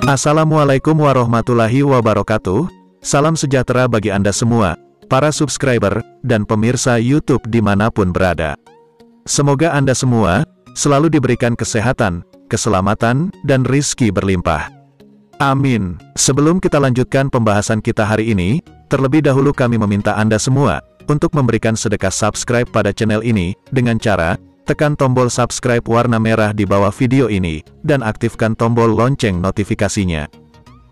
Assalamualaikum warahmatullahi wabarakatuh. Salam sejahtera bagi Anda semua, para subscriber, dan pemirsa YouTube dimanapun berada. Semoga Anda semua selalu diberikan kesehatan, keselamatan, dan rizki berlimpah. Amin. Sebelum kita lanjutkan pembahasan kita hari ini, terlebih dahulu kami meminta Anda semua untuk memberikan sedekah subscribe pada channel ini dengan cara tekan tombol subscribe warna merah di bawah video ini, dan aktifkan tombol lonceng notifikasinya.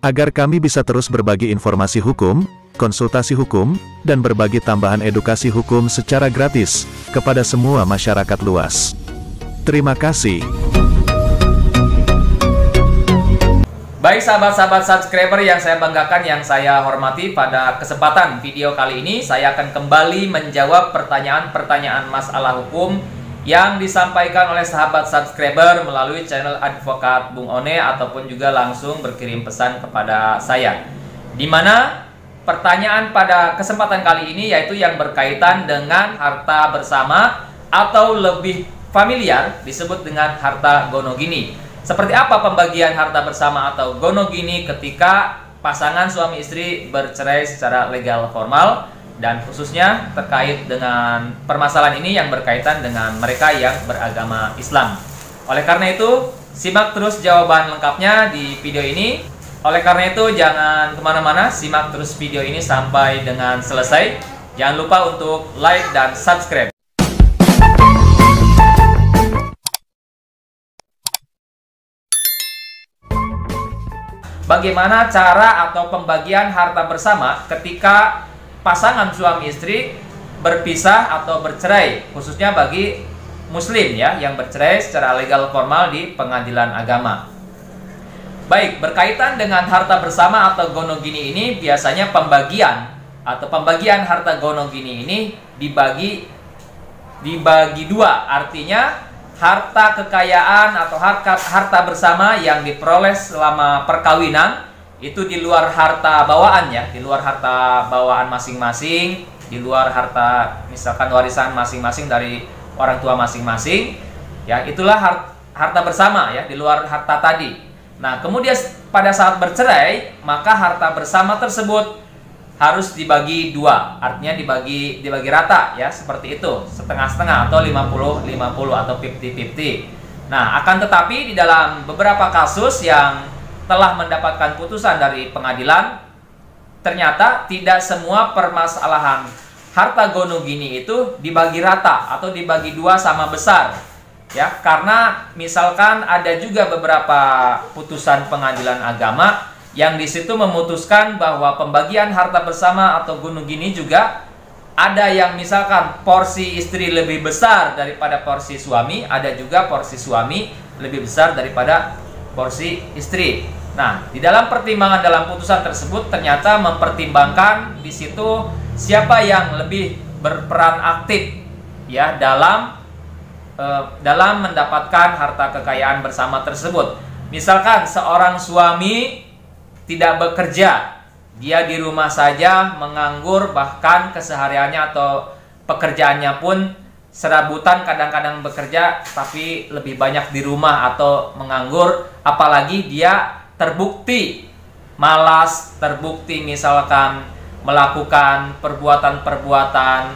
Agar kami bisa terus berbagi informasi hukum, konsultasi hukum, dan berbagi tambahan edukasi hukum secara gratis, kepada semua masyarakat luas. Terima kasih. Baik sahabat-sahabat subscriber yang saya banggakan, yang saya hormati, pada kesempatan video kali ini, saya akan kembali menjawab pertanyaan-pertanyaan masalah hukum yang disampaikan oleh sahabat subscriber melalui channel Advokat Bung One ataupun juga langsung berkirim pesan kepada saya. Di mana pertanyaan pada kesempatan kali ini yaitu yang berkaitan dengan harta bersama atau lebih familiar disebut dengan harta gonogini. Seperti apa pembagian harta bersama atau gonogini ketika pasangan suami istri bercerai secara legal formal, dan khususnya terkait dengan permasalahan ini yang berkaitan dengan mereka yang beragama Islam. Oleh karena itu, simak terus jawaban lengkapnya di video ini. Oleh karena itu, jangan kemana-mana, simak terus video ini sampai dengan selesai. Jangan lupa untuk like dan subscribe. Bagaimana cara atau pembagian harta bersama ketika pasangan suami istri berpisah atau bercerai, khususnya bagi muslim ya yang bercerai secara legal formal di pengadilan agama. Baik, berkaitan dengan harta bersama atau gonogini ini, biasanya pembagian harta gonogini ini dibagi dua, artinya harta kekayaan atau harta bersama yang diperoleh selama perkawinan itu di luar harta bawaan ya, di luar harta bawaan masing-masing, di luar harta misalkan warisan masing-masing dari orang tua masing-masing ya, itulah harta bersama ya, di luar harta tadi. Nah, kemudian pada saat bercerai, maka harta bersama tersebut harus dibagi dua, artinya dibagi rata ya, seperti itu, setengah-setengah atau 50-50 atau 50-50. Nah, akan tetapi di dalam beberapa kasus yang telah mendapatkan putusan dari pengadilan, ternyata tidak semua permasalahan harta gonogini itu dibagi rata atau dibagi dua sama besar ya, karena misalkan ada juga beberapa putusan pengadilan agama yang di situ memutuskan bahwa pembagian harta bersama atau gonogini juga ada yang misalkan porsi istri lebih besar daripada porsi suami, ada juga porsi suami lebih besar daripada porsi istri. Nah, di dalam pertimbangan dalam putusan tersebut ternyata mempertimbangkan di situ siapa yang lebih berperan aktif ya dalam mendapatkan harta kekayaan bersama tersebut. Misalkan seorang suami tidak bekerja, dia di rumah saja menganggur, bahkan kesehariannya atau pekerjaannya pun serabutan, kadang-kadang bekerja tapi lebih banyak di rumah atau menganggur, apalagi dia terbukti malas, terbukti misalkan melakukan perbuatan-perbuatan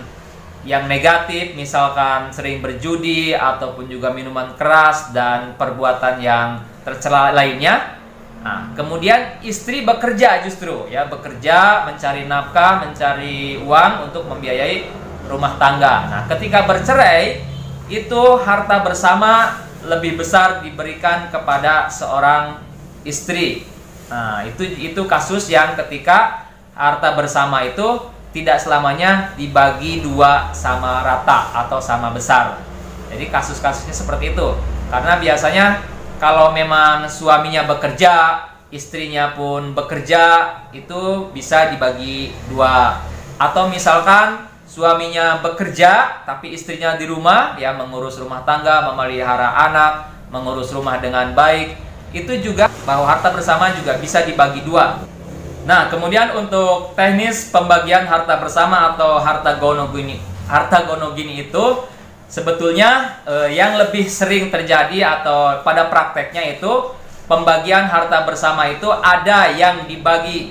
yang negatif, misalkan sering berjudi ataupun juga minuman keras dan perbuatan yang tercela lainnya. Nah, kemudian istri bekerja, justru ya, bekerja mencari nafkah, mencari uang untuk membiayai rumah tangga. Nah, ketika bercerai itu harta bersama lebih besar diberikan kepada seorang istri. Nah, itu kasus yang ketika harta bersama itu tidak selamanya dibagi dua sama rata atau sama besar. Jadi kasus-kasusnya seperti itu. Karena biasanya kalau memang suaminya bekerja, istrinya pun bekerja, itu bisa dibagi dua. Atau misalkan suaminya bekerja tapi istrinya di rumah ya, mengurus rumah tangga, memelihara anak, mengurus rumah dengan baik, itu juga bahwa harta bersama juga bisa dibagi dua. Nah, kemudian untuk teknis pembagian harta bersama atau harta gonogini itu sebetulnya yang lebih sering terjadi atau pada prakteknya itu pembagian harta bersama itu ada yang dibagi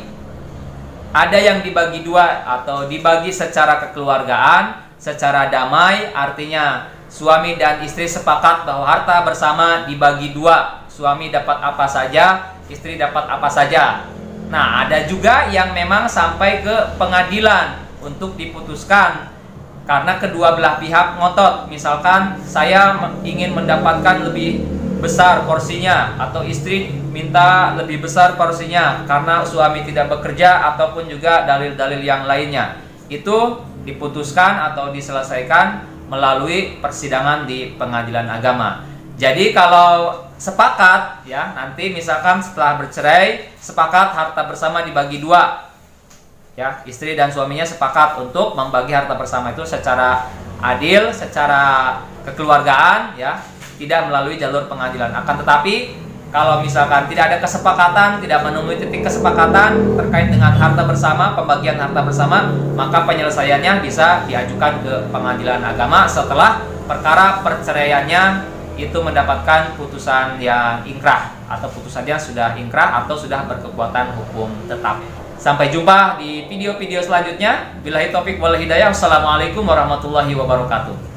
dua atau dibagi secara kekeluargaan, secara damai, artinya suami dan istri sepakat bahwa harta bersama dibagi dua, suami dapat apa saja, istri dapat apa saja. Nah, ada juga yang memang sampai ke pengadilan untuk diputuskan karena kedua belah pihak ngotot. Misalkan saya ingin mendapatkan lebih besar porsinya atau istri minta lebih besar porsinya karena suami tidak bekerja ataupun juga dalil-dalil yang lainnya. Itu diputuskan atau diselesaikan melalui persidangan di pengadilan agama. Jadi kalau sepakat ya, nanti misalkan setelah bercerai sepakat harta bersama dibagi dua. Ya, istri dan suaminya sepakat untuk membagi harta bersama itu secara adil, secara kekeluargaan ya, tidak melalui jalur pengadilan. Akan tetapi kalau misalkan tidak ada kesepakatan, tidak menemui titik kesepakatan terkait dengan harta bersama, pembagian harta bersama, maka penyelesaiannya bisa diajukan ke pengadilan agama setelah perkara perceraiannya itu mendapatkan putusan yang inkrah atau putusannya sudah inkrah atau sudah berkekuatan hukum tetap. Sampai jumpa di video-video selanjutnya. Billahi taufik wal hidayah. Wassalamualaikum warahmatullahi wabarakatuh.